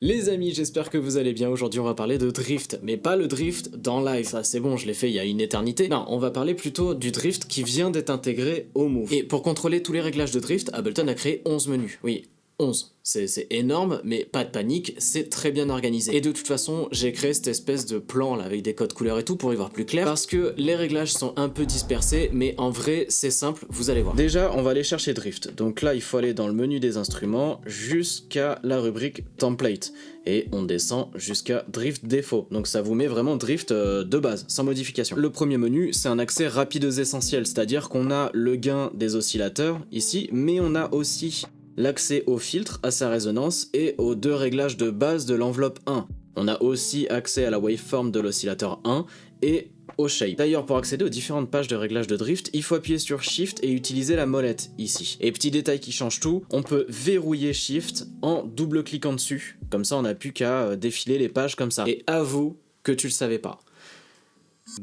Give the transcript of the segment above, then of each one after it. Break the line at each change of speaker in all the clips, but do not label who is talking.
Les amis, j'espère que vous allez bien. Aujourd'hui, on va parler de drift, mais pas le drift dans live. Ça, c'est bon, je l'ai fait il y a une éternité. Non, on va parler plutôt du drift qui vient d'être intégré au Move. Et pour contrôler tous les réglages de drift, Ableton a créé 11 menus. Oui, 11. C'est énorme, mais pas de panique, c'est très bien organisé. Et de toute façon, j'ai créé cette espèce de plan là avec des codes couleurs et tout pour y voir plus clair, parce que les réglages sont un peu dispersés, mais en vrai, c'est simple, vous allez voir. Déjà, on va aller chercher Drift. Donc là, il faut aller dans le menu des instruments jusqu'à la rubrique Template. Et on descend jusqu'à Drift défaut. Donc ça vous met vraiment Drift de base, sans modification. Le premier menu, c'est un accès rapide aux essentiels, c'est-à-dire qu'on a le gain des oscillateurs ici, mais on a aussi l'accès au filtre, à sa résonance et aux deux réglages de base de l'enveloppe 1. On a aussi accès à la waveform de l'oscillateur 1 et au shape. D'ailleurs, pour accéder aux différentes pages de réglage de drift, il faut appuyer sur Shift et utiliser la molette ici. Et petit détail qui change tout, on peut verrouiller Shift en double-cliquant dessus. Comme ça, on n'a plus qu'à défiler les pages comme ça. Et avoue que tu le savais pas.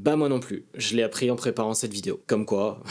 Bah moi non plus, je l'ai appris en préparant cette vidéo. Comme quoi...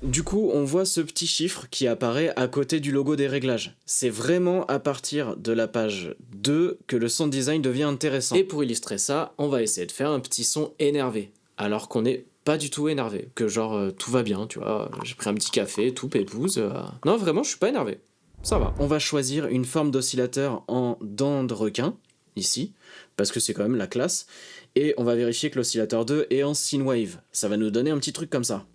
Du coup, on voit ce petit chiffre qui apparaît à côté du logo des réglages. C'est vraiment à partir de la page 2 que le sound design devient intéressant. Et pour illustrer ça, on va essayer de faire un petit son énervé, alors qu'on n'est pas du tout énervé, que genre tout va bien, tu vois, j'ai pris un petit café, tout pépouze. Non, vraiment, je suis pas énervé, ça va. On va choisir une forme d'oscillateur en dent de requin, ici, parce que c'est quand même la classe, et on va vérifier que l'oscillateur 2 est en sine wave. Ça va nous donner un petit truc comme ça.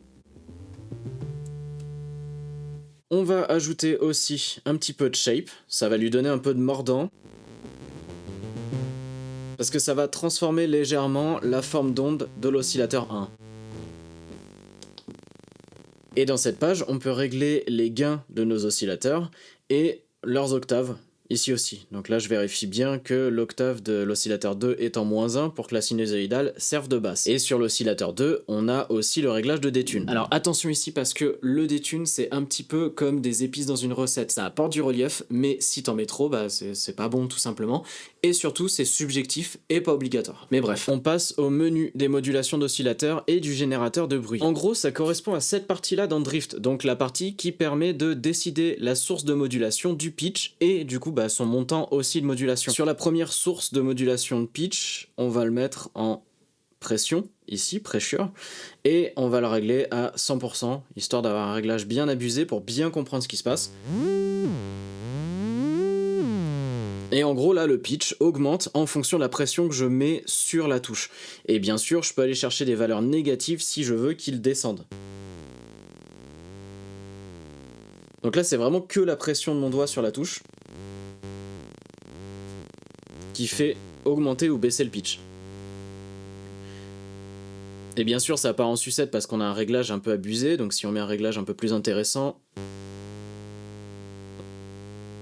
On va ajouter aussi un petit peu de shape, ça va lui donner un peu de mordant. Parce que ça va transformer légèrement la forme d'onde de l'oscillateur 1. Et dans cette page, on peut régler les gains de nos oscillateurs et leurs octaves, ici aussi. Donc là, je vérifie bien que l'octave de l'oscillateur 2 est en -1 pour que la sinusoïdale serve de basse. Et sur l'oscillateur 2, on a aussi le réglage de détune. Alors attention ici parce que le détune, c'est un petit peu comme des épices dans une recette. Ça apporte du relief, mais si t'en mets trop, bah c'est pas bon tout simplement. Et surtout, c'est subjectif et pas obligatoire. Mais bref, on passe au menu des modulations d'oscillateurs et du générateur de bruit. En gros, ça correspond à cette partie-là dans Drift, donc la partie qui permet de décider la source de modulation du pitch et du coup son montant aussi de modulation. Sur la première source de modulation de pitch, on va le mettre en pression, ici, pressure, et on va le régler à 100%, histoire d'avoir un réglage bien abusé pour bien comprendre ce qui se passe. Et en gros là le pitch augmente en fonction de la pression que je mets sur la touche. Et bien sûr je peux aller chercher des valeurs négatives si je veux qu'il descende. Donc là c'est vraiment que la pression de mon doigt sur la touche qui fait augmenter ou baisser le pitch. Et bien sûr ça part en sucette parce qu'on a un réglage un peu abusé, donc si on met un réglage un peu plus intéressant...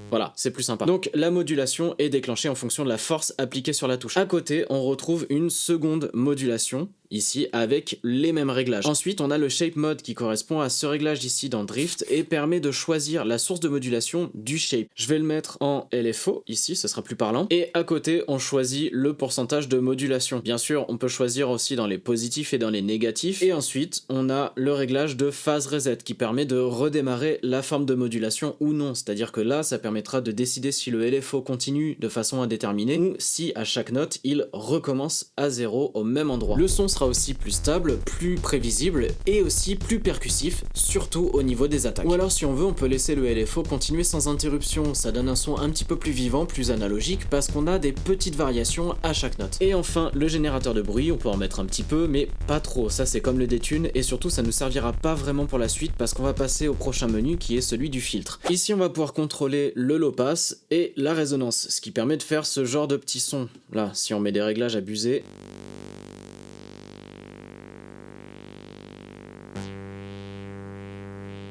Voilà, c'est plus sympa. Donc la modulation est déclenchée en fonction de la force appliquée sur la touche. À côté, on retrouve une seconde modulation, ici, avec les mêmes réglages. Ensuite, on a le Shape Mode qui correspond à ce réglage ici dans Drift et permet de choisir la source de modulation du shape. Je vais le mettre en LFO, ici, ce sera plus parlant. Et à côté, on choisit le pourcentage de modulation. Bien sûr, on peut choisir aussi dans les positifs et dans les négatifs. Et ensuite, on a le réglage de phase reset qui permet de redémarrer la forme de modulation ou non. C'est-à-dire que là, ça permettra de décider si le LFO continue de façon indéterminée ou si à chaque note, il recommence à 0 au même endroit. Le son sera aussi plus stable, plus prévisible et aussi plus percussif, surtout au niveau des attaques. Ou alors si on veut, on peut laisser le LFO continuer sans interruption, ça donne un son un petit peu plus vivant, plus analogique, parce qu'on a des petites variations à chaque note. Et enfin, le générateur de bruit, on peut en mettre un petit peu, mais pas trop, ça c'est comme le détune, et surtout ça ne servira pas vraiment pour la suite, parce qu'on va passer au prochain menu qui est celui du filtre. Ici on va pouvoir contrôler le low pass et la résonance, ce qui permet de faire ce genre de petits sons. Là, si on met des réglages abusés...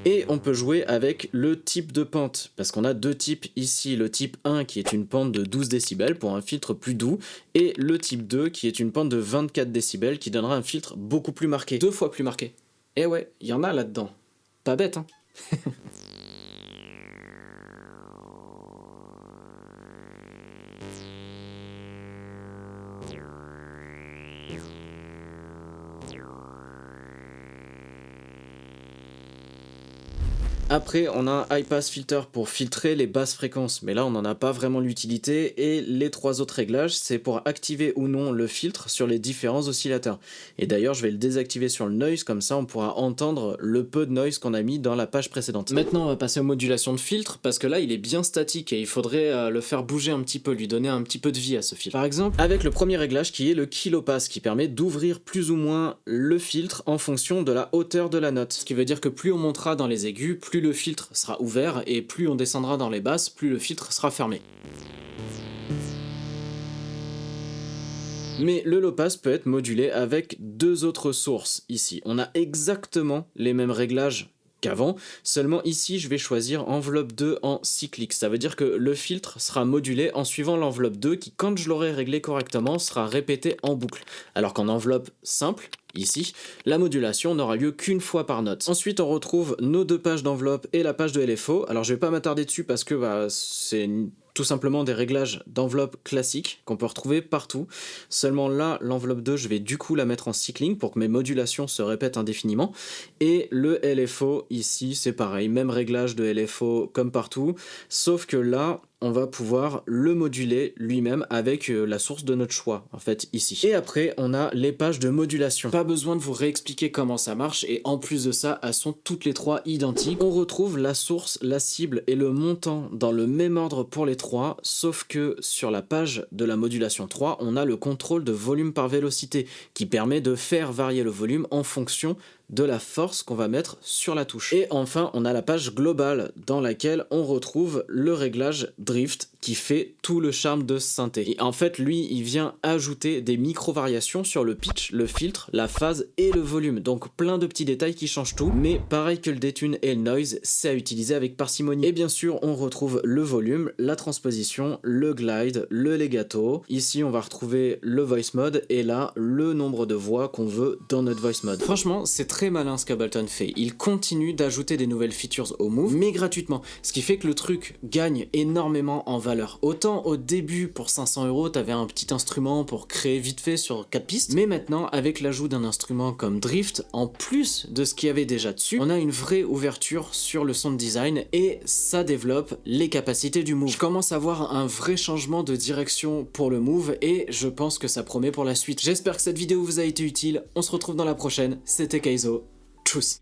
Et on peut jouer avec le type de pente, parce qu'on a deux types ici, le type 1 qui est une pente de 12 décibels pour un filtre plus doux, et le type 2 qui est une pente de 24 décibels qui donnera un filtre beaucoup plus marqué. 2 fois plus marqué. Eh ouais, il y en a là-dedans. Pas bête, hein. Après, on a un high pass filter pour filtrer les basses fréquences, mais là on n'en a pas vraiment l'utilité, et les 3 autres réglages, c'est pour activer ou non le filtre sur les différents oscillateurs. Et d'ailleurs, je vais le désactiver sur le noise, comme ça on pourra entendre le peu de noise qu'on a mis dans la page précédente. Maintenant, on va passer aux modulations de filtre, parce que là il est bien statique et il faudrait le faire bouger un petit peu, lui donner un petit peu de vie à ce filtre. Par exemple, avec le premier réglage qui est le kilopass, qui permet d'ouvrir plus ou moins le filtre en fonction de la hauteur de la note. Ce qui veut dire que plus on montera dans les aigus, plus le filtre sera ouvert, et plus on descendra dans les basses, plus le filtre sera fermé. Mais le low pass peut être modulé avec 2 autres sources ici. On a exactement les mêmes réglages qu'avant, seulement ici je vais choisir enveloppe 2 en cyclique. Ça veut dire que le filtre sera modulé en suivant l'enveloppe 2 qui, quand je l'aurai réglé correctement, sera répété en boucle. Alors qu'en enveloppe simple, ici, la modulation n'aura lieu qu'une fois par note. Ensuite, on retrouve nos 2 pages d'enveloppe et la page de LFO. Alors je vais pas m'attarder dessus parce que c'est tout simplement des réglages d'enveloppe classiques qu'on peut retrouver partout. Seulement là, l'enveloppe 2, je vais du coup la mettre en cycling pour que mes modulations se répètent indéfiniment. Et le LFO, ici, c'est pareil, même réglage de LFO comme partout, sauf que là, on va pouvoir le moduler lui-même avec la source de notre choix, en fait, ici. Et après, on a les pages de modulation. Pas besoin de vous réexpliquer comment ça marche, et en plus de ça, elles sont toutes les 3 identiques. On retrouve la source, la cible et le montant dans le même ordre pour les 3, sauf que sur la page de la modulation 3, on a le contrôle de volume par vélocité, qui permet de faire varier le volume en fonction de la force qu'on va mettre sur la touche. Et enfin, on a la page globale dans laquelle on retrouve le réglage drift qui fait tout le charme de ce synthé. Et en fait, lui, il vient ajouter des micro-variations sur le pitch, le filtre, la phase et le volume. Donc plein de petits détails qui changent tout, mais pareil que le detune et le noise, c'est à utiliser avec parcimonie. Et bien sûr, on retrouve le volume, la transposition, le glide, le legato. Ici, on va retrouver le voice mode et là, le nombre de voix qu'on veut dans notre voice mode. Franchement, c'est très malin ce qu'Ableton fait. Il continue d'ajouter des nouvelles features au Move, mais gratuitement. Ce qui fait que le truc gagne énormément en valeur. Autant au début, pour 500 €, t'avais un petit instrument pour créer vite fait sur 4 pistes, mais maintenant, avec l'ajout d'un instrument comme Drift, en plus de ce qu'il y avait déjà dessus, on a une vraie ouverture sur le sound design et ça développe les capacités du Move. Je commence à voir un vrai changement de direction pour le Move et je pense que ça promet pour la suite. J'espère que cette vidéo vous a été utile. On se retrouve dans la prochaine. C'était Kaizo. Tchuss.